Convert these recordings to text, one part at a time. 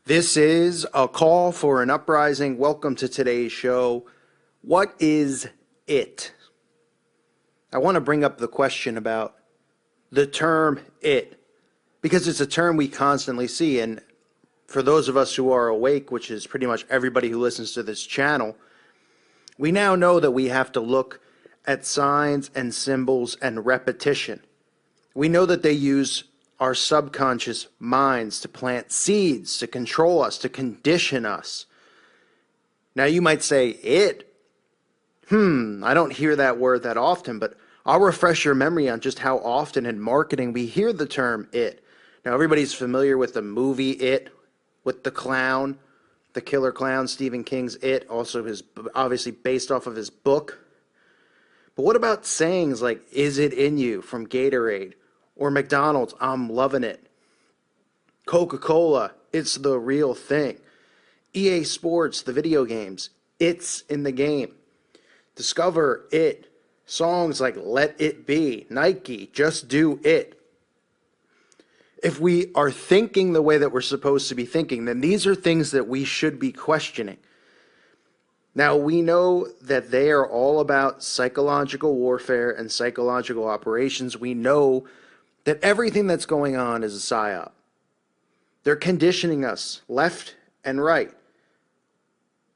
This is a call for an uprising. Welcome to today's show. What is it? I want to bring up the question about the term it, because it's a term we constantly see. And for those of us who are awake, which is pretty much everybody who listens to this channel, we now know that we have to look at signs and symbols and repetition. We know that they use our subconscious minds to plant seeds, to control us, to condition us. Now you might say, it? I don't hear that word that often, but I'll refresh your memory on just how often in marketing we hear the term it. Now everybody's familiar with the movie It, with the clown, the killer clown, Stephen King's It, also obviously based off of his book. But what about sayings like, is it in you, from Gatorade? Or McDonald's, I'm loving it. Coca-Cola, it's the real thing. EA Sports, the video games, it's in the game. Discover it. Songs like Let It Be, Nike, Just Do It. If we are thinking the way that we're supposed to be thinking, then these are things that we should be questioning. Now, we know that they are all about psychological warfare and psychological operations. We know that everything that's going on is a psyop. They're conditioning us left and right.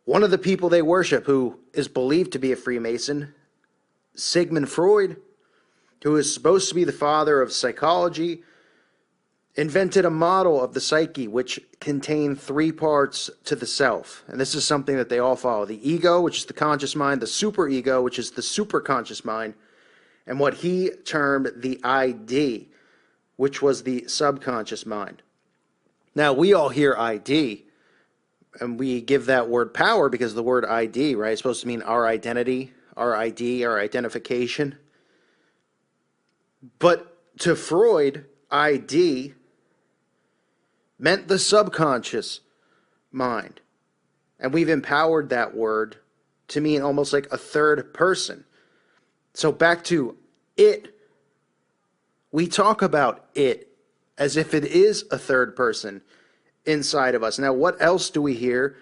One of the people they worship, who is believed to be a Freemason, Sigmund Freud, who is supposed to be the father of psychology, invented a model of the psyche which contained three parts to the self. And this is something that they all follow. The ego, which is the conscious mind, the superego, which is the superconscious mind, and what he termed the ID, which was the subconscious mind. Now, we all hear ID, and we give that word power because the word ID, right, is supposed to mean our identity, our ID, our identification. But to Freud, ID meant the subconscious mind. And we've empowered that word to mean almost like a third person. So back to it. We talk about it as if it is a third person inside of us. Now, what else do we hear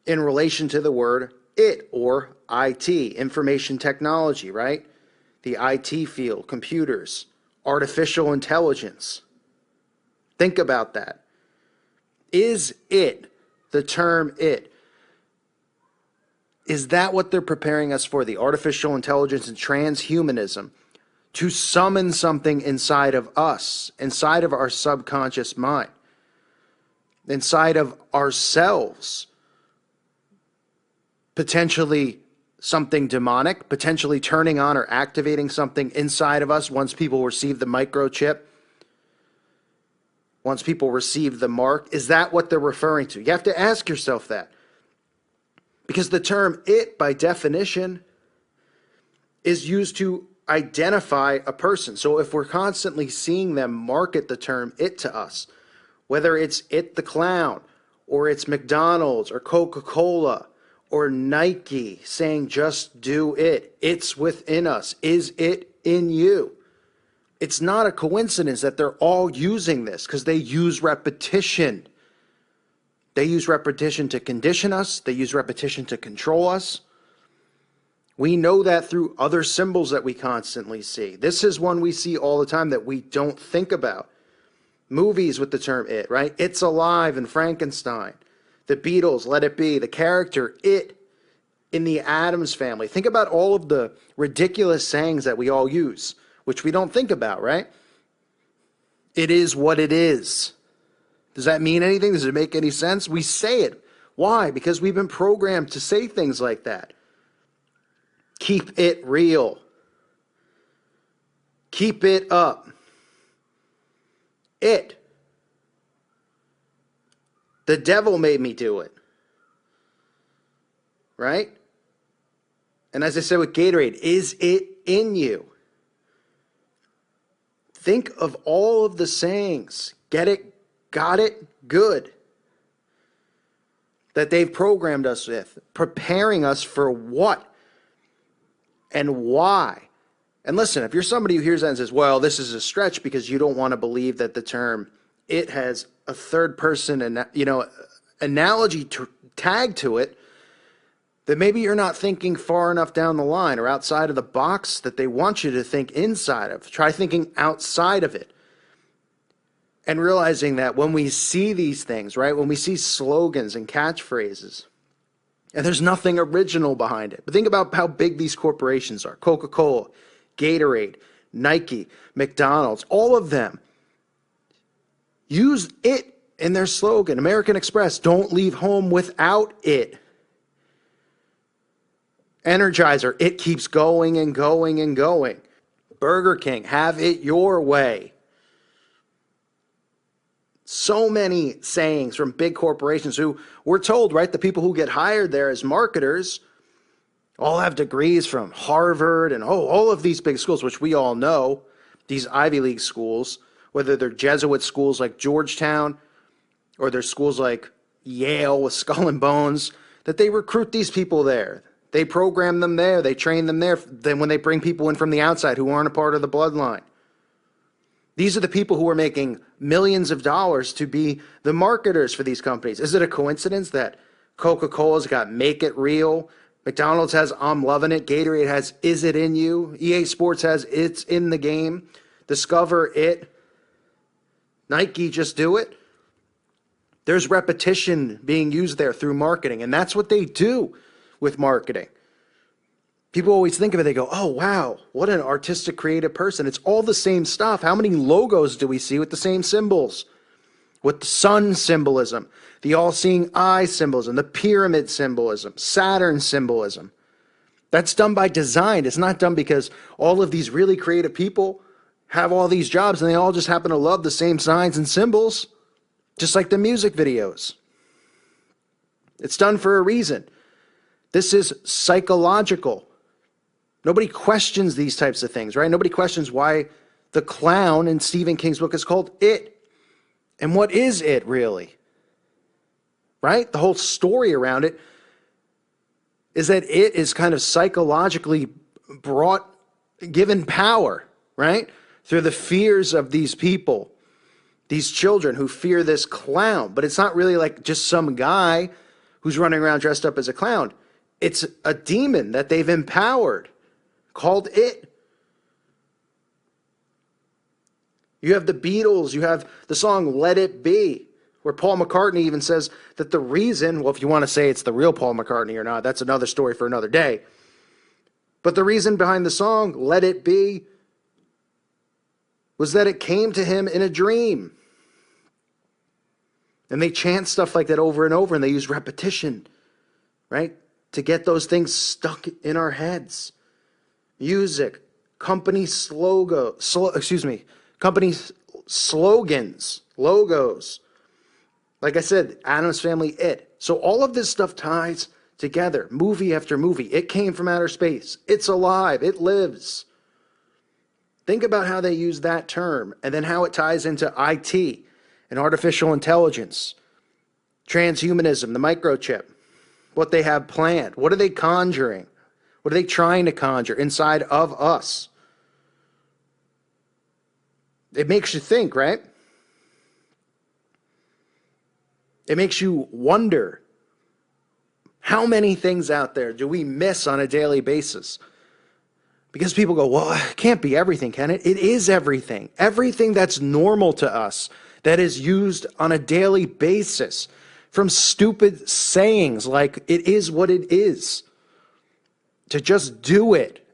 in relation to the word it, or IT, information technology, right? The IT field, computers, artificial intelligence. Think about that. Is it, the term it, is that what they're preparing us for? The artificial intelligence and transhumanism, to summon something inside of us, inside of our subconscious mind, inside of ourselves, potentially something demonic, potentially turning on or activating something inside of us once people receive the microchip, once people receive the mark. Is that what they're referring to? You have to ask yourself that. Because the term it, by definition, is used to identify a person. So if we're constantly seeing them market the term it to us, whether it's it the clown, or it's McDonald's, or Coca-Cola, or Nike saying just do it, it's within us, is it in you? It's not a coincidence that they're all using this, because they use repetition. They use repetition to condition us. They use repetition to control us. We know that through other symbols that we constantly see. This is one we see all the time that we don't think about. Movies with the term it, right? It's Alive and Frankenstein. The Beatles, Let It Be. The character it in the Addams Family. Think about all of the ridiculous sayings that we all use, which we don't think about, right? It is what it is. Does that mean anything? Does it make any sense? We say it. Why? Because we've been programmed to say things like that. Keep it real. Keep it up. It. The devil made me do it. Right? And as I said with Gatorade, is it in you? Think of all of the sayings. Get it, got it, good. That they've programmed us with. Preparing us for what? And why? And listen, if you're somebody who hears that and says, well, this is a stretch because you don't want to believe that the term it has a third person and analogy tag to it that maybe you're not thinking far enough down the line or outside of the box that they want you to think inside of. Try thinking outside of it and realizing that when we see these things, right, when we see slogans and catchphrases, and there's nothing original behind it. But think about how big these corporations are. Coca-Cola, Gatorade, Nike, McDonald's, all of them use it in their slogan. American Express, don't leave home without it. Energizer, it keeps going and going and going. Burger King, have it your way. So many sayings from big corporations who we're told, right, the people who get hired there as marketers all have degrees from Harvard and all of these big schools, which we all know, these Ivy League schools, whether they're Jesuit schools like Georgetown or they're schools like Yale with Skull and Bones, that they recruit these people there. They program them there. They train them there. Then when they bring people in from the outside who aren't a part of the bloodline. These are the people who are making millions of dollars to be the marketers for these companies. Is it a coincidence that Coca-Cola's got Make It Real, McDonald's has I'm Loving It, Gatorade has Is It In You, EA Sports has It's In the Game, Discover It, Nike Just Do It? There's repetition being used there through marketing, and that's what they do with marketing. People always think of it, they go, oh, wow, what an artistic, creative person. It's all the same stuff. How many logos do we see with the same symbols? With the sun symbolism, the all-seeing eye symbolism, the pyramid symbolism, Saturn symbolism. That's done by design. It's not done because all of these really creative people have all these jobs and they all just happen to love the same signs and symbols, just like the music videos. It's done for a reason. This is psychological. Nobody questions these types of things, right? Nobody questions why the clown in Stephen King's book is called It. And what is it really? Right? The whole story around it is that it is kind of psychologically given power, right? Through the fears of these people, these children who fear this clown. But it's not really like just some guy who's running around dressed up as a clown. It's a demon that they've empowered called It. You have the Beatles, you have the song Let It Be, where Paul McCartney even says that the reason, well, if you want to say it's the real Paul McCartney or not, that's another story for another day. But the reason behind the song, Let It Be, was that it came to him in a dream. And they chant stuff like that over and over, and they use repetition, right, to get those things stuck in our heads. Music, company slogans, logos. Like I said, Addams Family, It. So all of this stuff ties together, movie after movie. It came from outer space. It's alive. It lives. Think about how they use that term and then how it ties into IT and artificial intelligence, transhumanism, the microchip, what they have planned. What are they conjuring? What are they trying to conjure inside of us? It makes you think, right? It makes you wonder, how many things out there do we miss on a daily basis? Because people go, well, it can't be everything, can it? It is everything. Everything that's normal to us, that is used on a daily basis. From stupid sayings like, it is what it is, to just do it.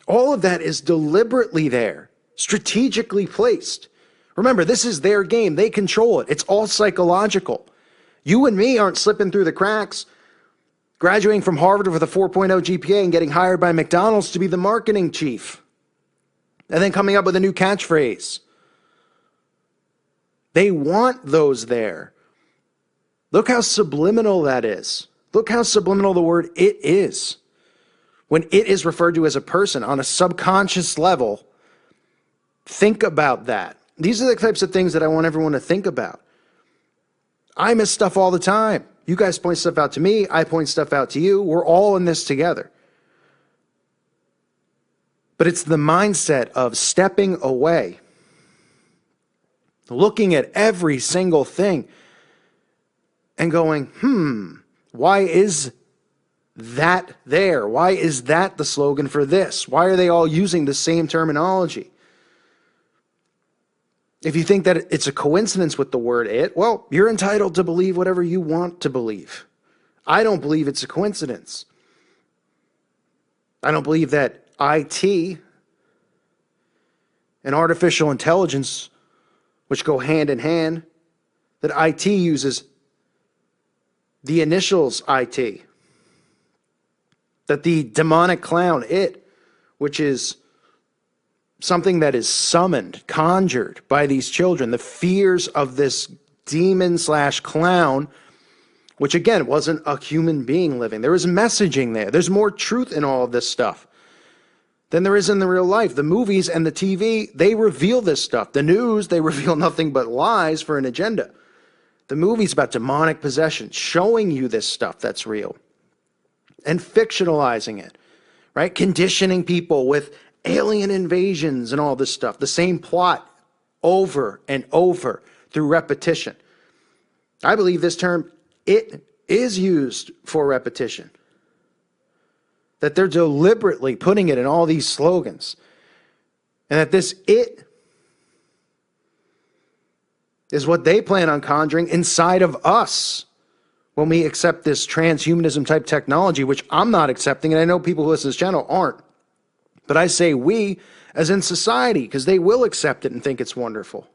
All of that is deliberately there, strategically placed. Remember, this is their game. They control it. It's all psychological. You and me aren't slipping through the cracks, graduating from Harvard with a 4.0 GPA and getting hired by McDonald's to be the marketing chief, and then coming up with a new catchphrase. They want those there. Look how subliminal that is. Look how subliminal the word it is. When it is referred to as a person on a subconscious level, think about that. These are the types of things that I want everyone to think about. I miss stuff all the time. You guys point stuff out to me. I point stuff out to you. We're all in this together. But it's the mindset of stepping away looking at every single thing and going, why is that there? Why is that the slogan for this? Why are they all using the same terminology? If you think that it's a coincidence with the word it, well, you're entitled to believe whatever you want to believe. I don't believe it's a coincidence. I don't believe that IT and artificial intelligence, which go hand in hand, that IT uses the initials IT. That the demonic clown, it, which is something that is summoned, conjured by these children, the fears of this demon/clown, which again wasn't a human being living. There was messaging there. There's more truth in all of this stuff than there is in the real life. The movies and the TV, they reveal this stuff. The news, they reveal nothing but lies for an agenda. The movie's about demonic possession, showing you this stuff that's real and fictionalizing it, right? Conditioning people with alien invasions and all this stuff. The same plot over and over through repetition. I believe this term, it, is used for repetition. That they're deliberately putting it in all these slogans. And that this it is what they plan on conjuring inside of us when we accept this transhumanism type technology, which I'm not accepting, and I know people who listen to this channel aren't. But I say we, as in society, because they will accept it and think it's wonderful.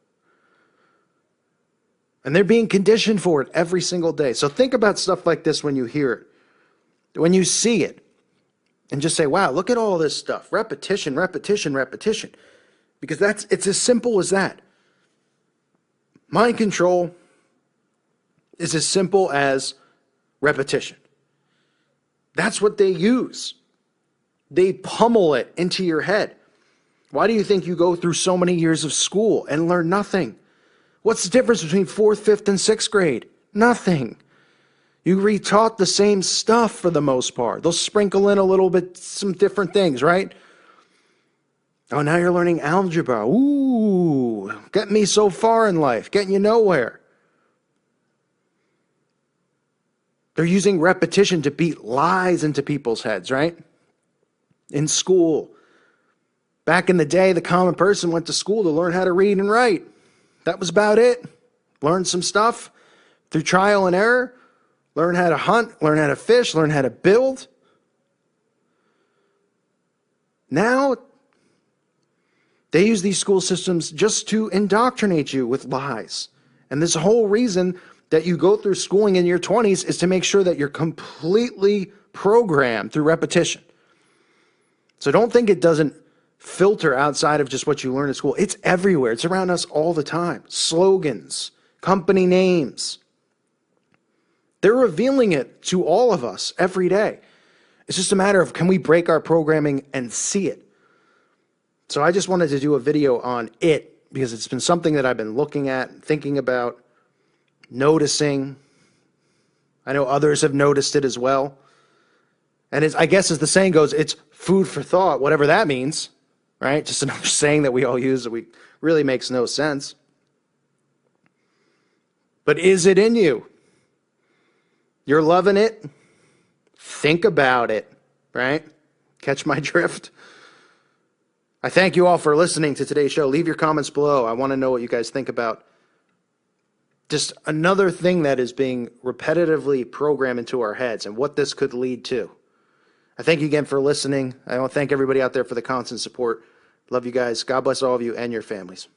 And they're being conditioned for it every single day. So think about stuff like this when you hear it, when you see it, and just say, wow, look at all this stuff. Repetition, repetition, repetition. Because it's as simple as that. Mind control is as simple as repetition. That's what they use. They pummel it into your head. Why do you think you go through so many years of school and learn nothing? What's the difference between 4th, 5th, and 6th grade? Nothing. You retaught the same stuff for the most part. They'll sprinkle in a little bit, some different things, right? Oh, now you're learning algebra. Ooh, getting me so far in life, getting you nowhere. They're using repetition to beat lies into people's heads, right? In school. Back in the day, the common person went to school to learn how to read and write. That was about it. Learn some stuff through trial and error. Learn how to hunt, learn how to fish, learn how to build. Now, they use these school systems just to indoctrinate you with lies. And this whole reason that you go through schooling in your 20s is to make sure that you're completely programmed through repetition. So don't think it doesn't filter outside of just what you learn at school. It's everywhere. It's around us all the time. Slogans, company names. They're revealing it to all of us every day. It's just a matter of, can we break our programming and see it? So I just wanted to do a video on it because it's been something that I've been looking at, thinking about, noticing. I know others have noticed it as well. And I guess as the saying goes, it's food for thought, whatever that means, right? Just another saying that we all use that really makes no sense. But is it in you? You're loving it? Think about it, right? Catch my drift? I thank you all for listening to today's show. Leave your comments below. I want to know what you guys think about just another thing that is being repetitively programmed into our heads and what this could lead to. I thank you again for listening. I want to thank everybody out there for the constant support. Love you guys. God bless all of you and your families.